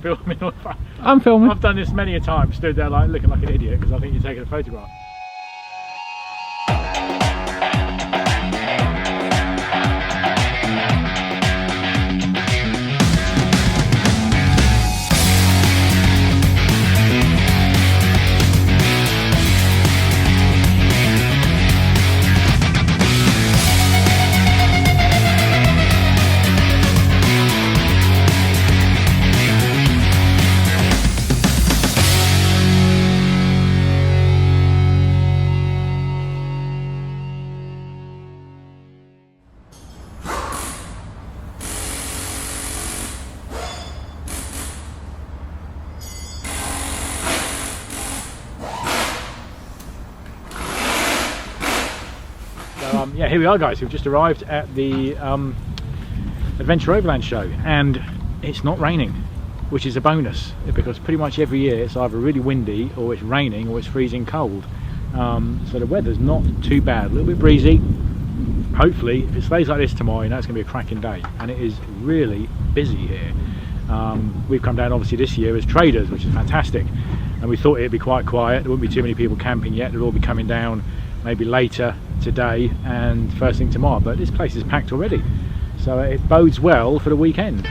filming. I'm filming. I've done this many a time, stood there like looking like an idiot because I think you're taking a photograph. Yeah, here we are guys, we've just arrived at the Adventure Overland show and it's not raining, which is a bonus because pretty much every year it's either really windy or it's raining or it's freezing cold. So the weather's not too bad, a little bit breezy. Hopefully if it stays like this tomorrow, you know it's going to be a cracking day, and it is really busy here. We've come down obviously this year as traders, which is fantastic, and we thought it'd be quite quiet, there wouldn't be too many people camping yet, they'll all be coming down maybe later today and first thing tomorrow, but this place is packed already, so it bodes well for the weekend.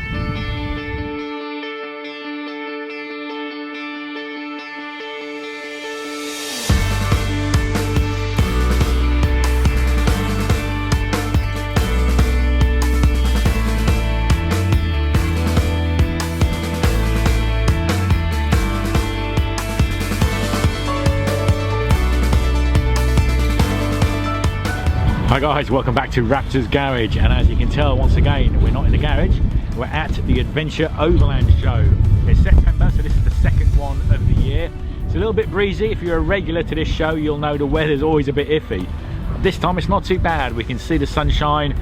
Hi guys, welcome back to Raptor's Garage, and as you can tell, once again we're not in the garage, we're at the Adventure Overland show. It's September, so this is the second one of the year. It's a little bit breezy. If you're a regular to this show, you'll know the weather's always a bit iffy. This time it's not too bad, we can see the sunshine,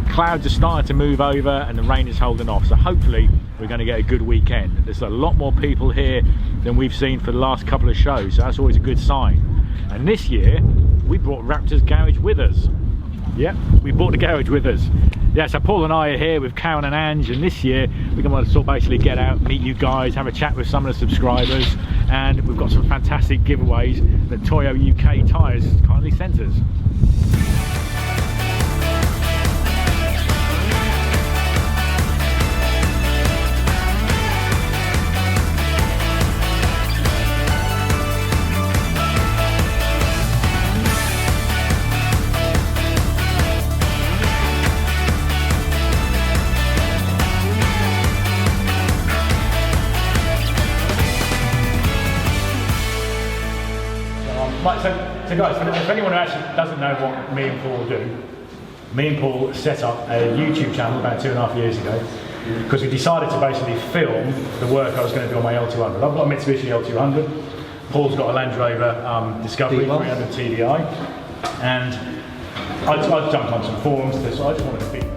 clouds are starting to move over and the rain is holding off, so hopefully we're going to get a good weekend. There's a lot more people here than we've seen for the last couple of shows, so that's always a good sign. And this year we brought Raptor's Garage with us. Yep, we brought the garage with us. Yeah, so Paul and I are here with Karen and Ange, and this year we're going to sort of basically get out, meet you guys, have a chat with some of the subscribers, and we've got some fantastic giveaways that Toyo UK Tyres kindly sent us. So guys, if anyone who actually doesn't know what me and Paul do, me and Paul set up a YouTube channel about 2.5 years ago because we decided to basically film the work I was going to do on my L200. I've got a Mitsubishi L200, Paul's got a Land Rover Discovery 300 TDI, and I jumped on some forums, so I just wanted to be.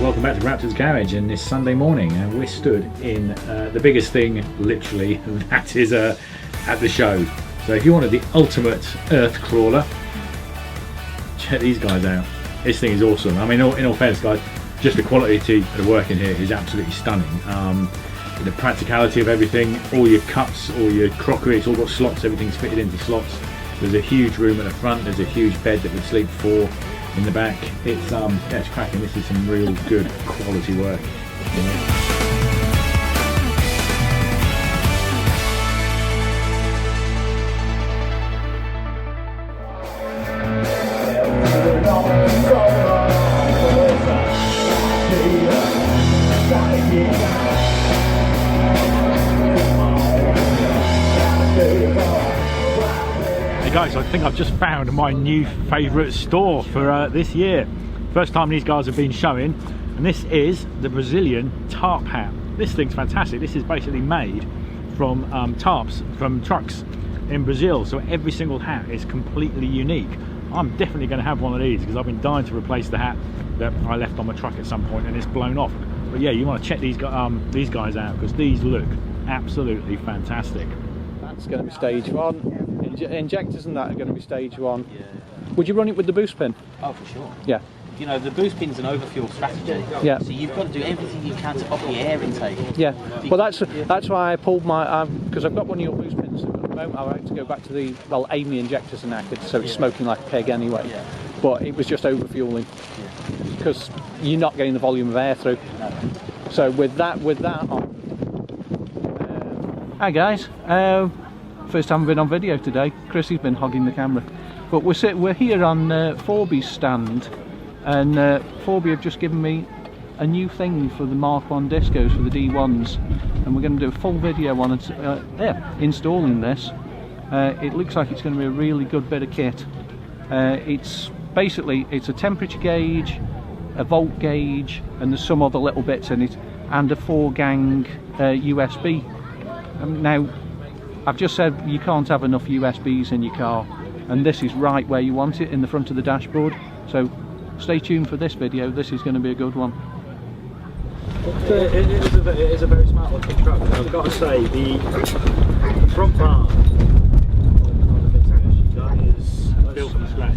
Welcome back to Raptor's Garage, and this Sunday morning we're stood in the biggest thing literally that is at the show. So if you wanted the ultimate earth crawler, check these guys out. This thing is awesome. I mean, in all fairness guys, just the quality of the work in here is absolutely stunning. The practicality of everything, all your cups, all your crockery, it's all got slots, everything's fitted into slots. There's a huge room at the front, there's a huge bed that would sleep 4 in the back. It's yeah, it's cracking. This is some real good quality work. Guys, I think I've just found my new favourite store for this year. First time these guys have been showing, and And this is the Brazilian tarp hat. This thing's fantastic. This is basically made from tarps from trucks in Brazil, so every single hat is completely unique. I'm definitely going to have one of these because I've been dying to replace the hat that I left on my truck at some point and it's blown off. But yeah, you want to check these guys out because these look absolutely fantastic. That's going to be stage one. Injectors and that are going to be stage one. Yeah. Would you run it with the boost pin? Oh, for sure. Yeah. You know, the boost pin's an overfuel strategy. Yeah. So you've got to do everything you can to up the air intake. Yeah. Well, that's why I pulled my because I've got one of your boost pins. At the moment, I like to go back to the aim the injectors and knackered, so it's smoking like a pig anyway. Yeah. But it was just overfueling because you're not getting the volume of air through. No. So with that on. Hi guys. First time I've been on video today. Chrissy's been hogging the camera. But we're here on Forby's stand, and Forby have just given me a new thing for the Mark 1 discos for the D1s, and we're going to do a full video on it, installing this. It looks like it's going to be a really good bit of kit. It's a temperature gauge, a volt gauge, and there's some other little bits in it, and a 4-gang USB. Now, I've just said you can't have enough USBs in your car, and this is right where you want it, in the front of the dashboard. So stay tuned for this video. This is going to be a good one. It is a very smart looking truck. I've got to say, the front bar on the Mitsubishi, that is built from scratch.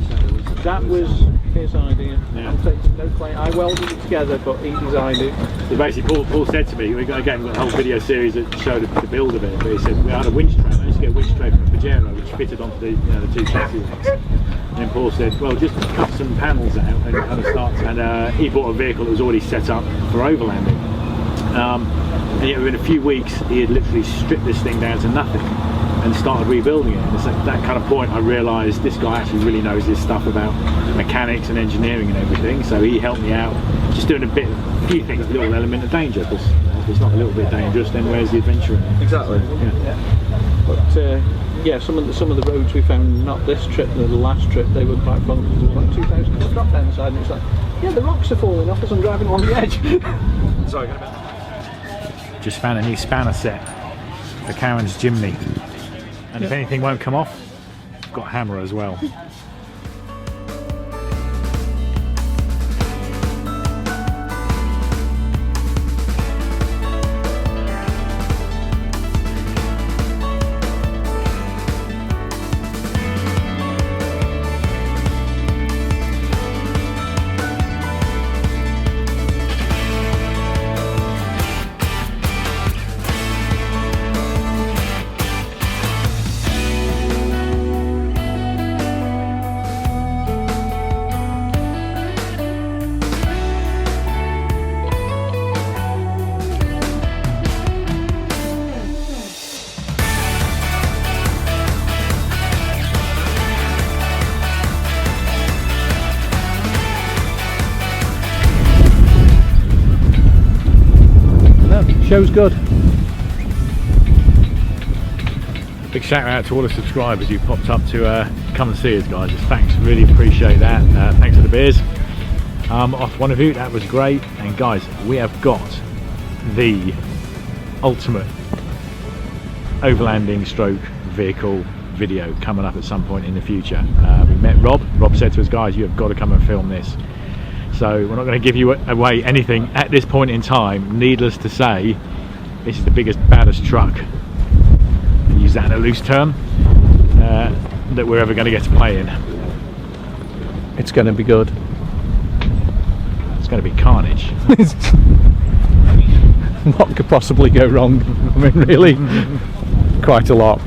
That was his idea. Yeah. I'm taking no claim. I welded it together, but he designed it. So basically, Paul said to me, we got a whole video series that showed the build of it. But he said we had a winch tray. I used to get a winch tray from Pajero, which fitted onto the the two chassis ones. And then Paul said, well, just cut some panels out and kind of start. And he bought a vehicle that was already set up for overlanding. And yet within a few weeks, he had literally stripped this thing down to nothing and started rebuilding it. And it's at that kind of point I realised this guy actually really knows his stuff about mechanics and engineering and everything. So he helped me out, just doing a few things, a little element of danger. Because if it's not a little bit dangerous, then where's the adventure in it? Exactly. Yeah. But yeah, some of the roads we found, not this trip, the last trip, they were quite fun. There was like 2,000 foot drop down the side, and it's like, yeah, the rocks are falling off as I'm driving along the edge. Sorry, just found a new spanner set for Karen's chimney. And if anything won't come off, I've got a hammer as well. Show's good. Big shout out to all the subscribers who popped up to come and see us, guys. Thanks, really appreciate that. Thanks for the beers. Off one of you, that was great. And guys, we have got the ultimate overlanding stroke vehicle video coming up at some point in the future. We met Rob. Rob said to us, guys, you have got to come and film this. So we're not going to give you away anything at this point in time. Needless to say, this is the biggest, baddest truck, to use that in a loose term, that we're ever going to get to play in. It's going to be good. It's going to be carnage. What could possibly go wrong? I mean, really, quite a lot.